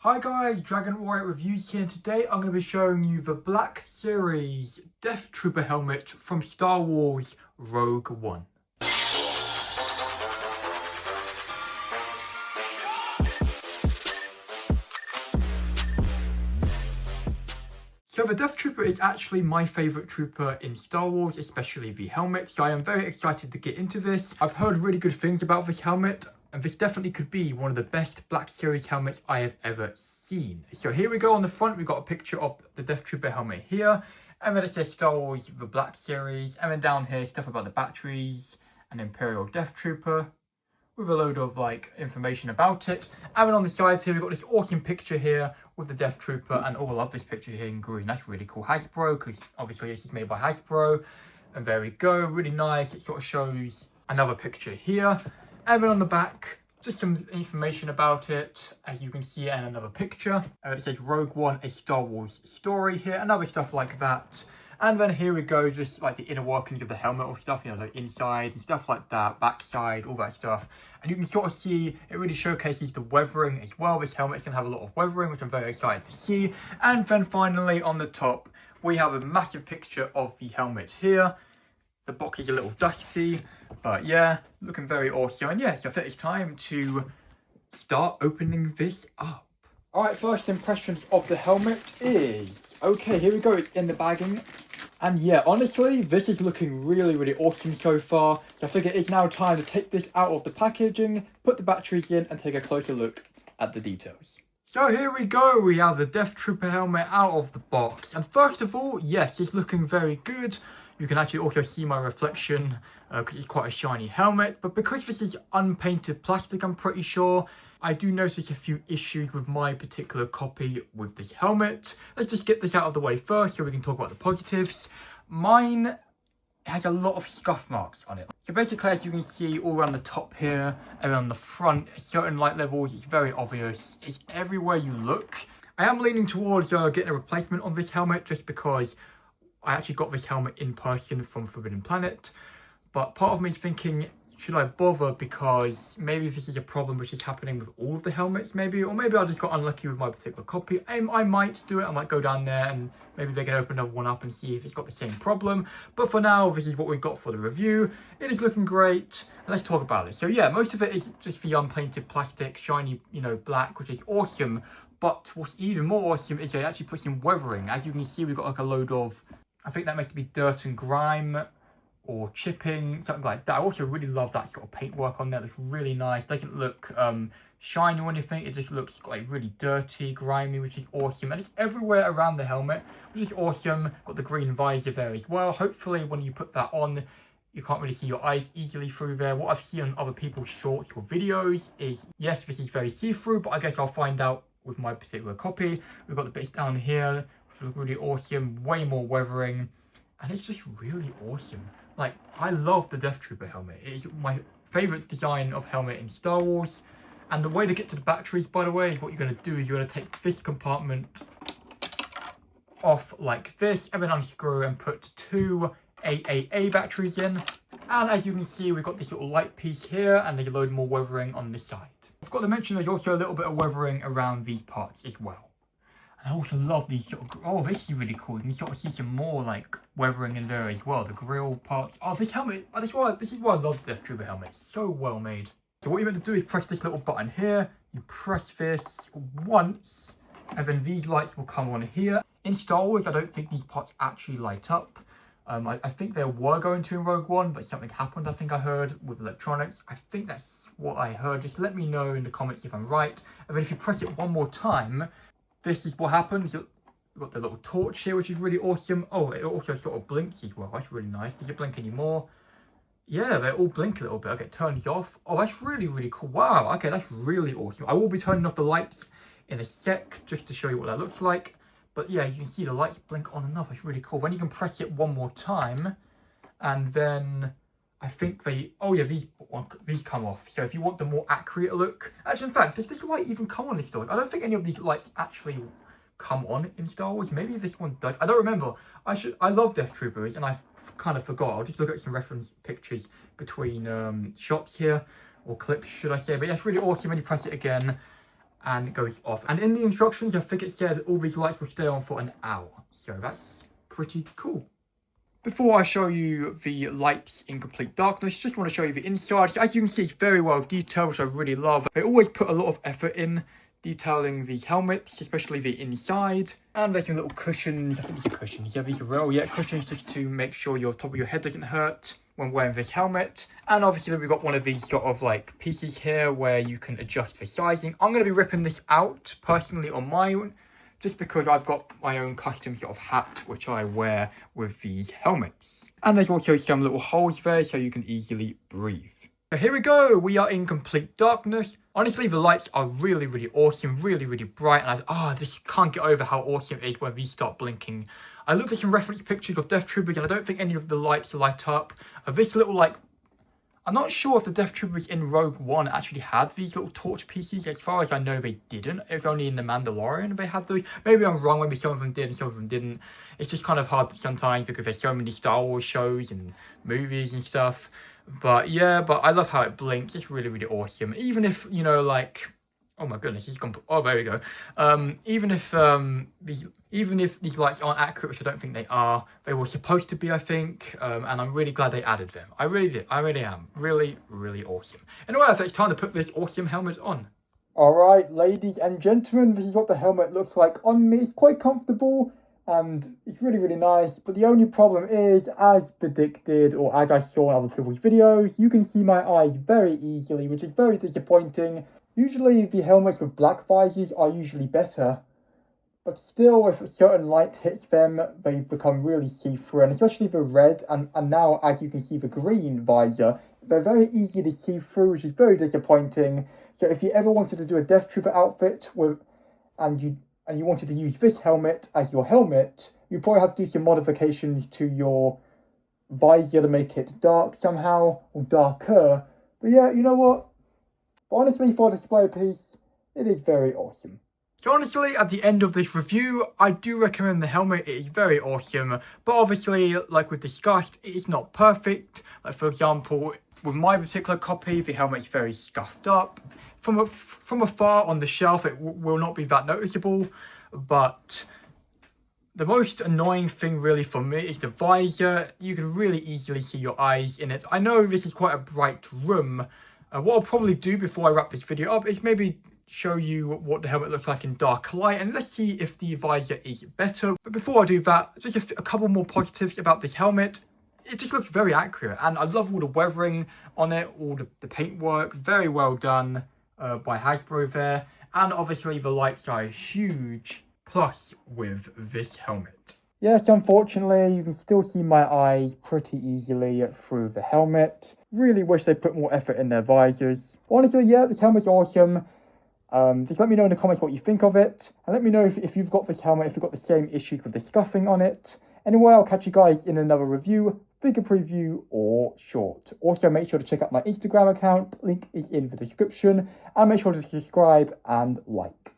Hi guys, Dragon Warrior Reviews here, and today I'm going to be showing you the Black Series Death Trooper helmet from Star Wars Rogue One. So the Death Trooper is actually my favourite trooper in Star Wars, especially the helmet, so I am very excited to get into this. I've heard really good things about this helmet, and this definitely could be one of the best Black Series helmets I have ever seen. So here we go. On the front, we've got a picture of the Death Trooper helmet here, and then it says Star Wars, the Black Series, and then down here, stuff about the batteries, and Imperial Death Trooper, with a load of information about it. And then on the sides here, we've got this awesome picture here with the Death Trooper, and I love this picture here in green. That's really cool. Hasbro, because obviously this is made by Hasbro. And there we go, really nice. It sort of shows another picture here. And then on the back, just some information about it, as you can see, and another picture. It says Rogue One, a Star Wars story here, and other stuff like that. And then here we go, just like the inner workings of the helmet or stuff, you know, the inside and stuff like that, backside, all that stuff. And you can sort of see, it really showcases the weathering as well. This helmet's going to have a lot of weathering, which I'm very excited to see. And then finally, on the top, we have a massive picture of the helmet here. The box is a little dusty, but yeah, looking very awesome. And yeah, so I think it's time to start opening this up. Alright, first impressions of the helmet is... Okay, here we go, it's in the bagging. And yeah, honestly, this is looking really awesome so far. So I think it is now time to take this out of the packaging, put the batteries in, and take a closer look at the details. So here we go, we have the Death Trooper helmet out of the box. And first of all, yes, it's looking very good. You can actually also see my reflection because it's quite a shiny helmet. But because this is unpainted plastic, I'm pretty sure, I do notice a few issues with my particular copy with this helmet. Let's just get this out of the way first so we can talk about the positives. Mine has a lot of scuff marks on it. So basically, as you can see all around the top here and on the front, certain light levels, it's very obvious. It's everywhere you look. I am leaning towards getting a replacement on this helmet just because I actually got this helmet in person from Forbidden Planet. But part of me is thinking, should I bother, because maybe this is a problem which is happening with all of the helmets maybe, or maybe I just got unlucky with my particular copy. I might do it. I might go down there and maybe they can open another one up and see if it's got the same problem. But for now, this is what we've got for the review. It is looking great. Let's talk about it. So yeah, most of it is just the unpainted plastic, shiny, you know, black, which is awesome. But what's even more awesome is they actually put some weathering. As you can see, we've got like a load of, I think that must be dirt and grime or chipping, something like that. I also really love that sort of paintwork on there. It's really nice. Doesn't look shiny or anything. It just looks like really dirty, grimy, which is awesome. And it's everywhere around the helmet, which is awesome. Got the green visor there as well. Hopefully when you put that on, you can't really see your eyes easily through there. What I've seen on other people's shorts or videos is, yes, this is very see-through, but I guess I'll find out with my particular copy. We've got the bits down here, which look really awesome. Way more weathering. And it's just really awesome. Like, I love the Death Trooper helmet. It is my favourite design of helmet in Star Wars. And the way to get to the batteries, by the way, is what you're going to do is you're going to take this compartment off like this, and then unscrew and put two AAA batteries in. And as you can see, we've got this little light piece here, and there's a load more weathering on this side. I've got to mention there's also a little bit of weathering around these parts as well. And I also love these sort of, oh, this is really cool. You can sort of see some more like weathering in there as well. The grill parts. Oh, this helmet, this is why I love the Death Trooper helmet. It's so well made. So what you're meant to do is press this little button here. You press this once, and then these lights will come on here. In Star Wars, I don't think these parts actually light up. I think they were going to in Rogue One, but something happened, I think I heard, with electronics. I think that's what I heard. Just let me know in the comments if I'm right. And then if you press it one more time, this is what happens. You've got the little torch here, which is really awesome. Oh, it also sort of blinks as well. That's really nice. Does it blink anymore? Yeah, they all blink a little bit. Okay, it turns off. Oh, that's really cool. Wow, okay, that's really awesome. I will be turning off the lights in a sec, just to show you what that looks like. But yeah, you can see the lights blink on and off. It's really cool. Then you can press it one more time, and then I think they, oh yeah, these come off. So if you want the more accurate look, actually, in fact, does this light even come on in Star Wars? I don't think any of these lights actually come on in Star Wars. Maybe this one does. I don't remember. I love Death Troopers, and I kind of forgot. I'll just look at some reference pictures between shots here, or clips, should I say. But yeah, it's really awesome when you press it again. and it goes off. And in the instructions, I think it says all these lights will stay on for an hour. So that's pretty cool. Before I show you the lights in complete darkness, just want to show you the inside. As you can see, it's very well detailed, which I really love. They always put a lot of effort in detailing these helmets, especially the inside. And there's some little cushions. I think these are cushions. Yeah, these are real. Yeah, cushions just to make sure your top of your head doesn't hurt when wearing this helmet. And obviously we've got one of these sort of like pieces here where you can adjust the sizing. I'm going to be ripping this out personally on my own, just because I've got my own custom sort of hat which I wear with these helmets. And there's also some little holes there so you can easily breathe. So here we go, we are in complete darkness. Honestly, the lights are really, really awesome, really, really bright. And I just can't get over how awesome it is when these start blinking. I looked at some reference pictures of Death Troopers and I don't think any of the lights light up. This little like, I'm not sure if the Death Troopers in Rogue One actually had these little torch pieces. As far as I know, they didn't. It was only in The Mandalorian they had those. Maybe I'm wrong, maybe some of them did and some of them didn't. It's just kind of hard sometimes because there's so many Star Wars shows and movies and stuff. But yeah, but I love how it blinks. It's really, really awesome. Even if, you know, like, oh my goodness, he's gone. Oh, there we go. Even if these lights aren't accurate, which I don't think they are, they were supposed to be, I think. And I'm really glad they added them. I really did. I really am. Really, really awesome. Anyway, so it's time to put this awesome helmet on. Alright, ladies and gentlemen, this is what the helmet looks like on me. It's quite comfortable and it's really, really nice. But the only problem is, as predicted, or as I saw in other people's videos, you can see my eyes very easily, which is very disappointing. Usually the helmets with black visors are usually better, but still if a certain light hits them, they become really see-through, and especially the red and now, as you can see, the green visor, they're very easy to see through, which is very disappointing. So if you ever wanted to do a Death Trooper outfit and you wanted to use this helmet as your helmet, you probably have to do some modifications to your visor to make it dark somehow, or darker. But yeah, you know what? Honestly, for a display piece, it is very awesome. So honestly, at the end of this review, I do recommend the helmet. It is very awesome. But obviously, like we've discussed, it is not perfect. Like for example, with my particular copy, the helmet is very scuffed up. From afar on the shelf, it will not be that noticeable. But the most annoying thing really for me is the visor. You can really easily see your eyes in it. I know this is quite a bright room. What I'll probably do before I wrap this video up is maybe show you what the helmet looks like in dark light, and let's see if the visor is better. But before I do that, just a couple more positives about this helmet. It just looks very accurate, and I love all the weathering on it, all the paintwork, very well done by Hasbro there. And obviously the lights are a huge plus with this helmet. Yes, unfortunately, you can still see my eyes pretty easily through the helmet. Really wish they put more effort in their visors. Honestly, yeah, this helmet's awesome. Just let me know in the comments what you think of it. And let me know if you've got this helmet, if you've got the same issues with the scuffing on it. Anyway, I'll catch you guys in another review, figure preview, or short. Also, make sure to check out my Instagram account. Link is in the description. And make sure to subscribe and like.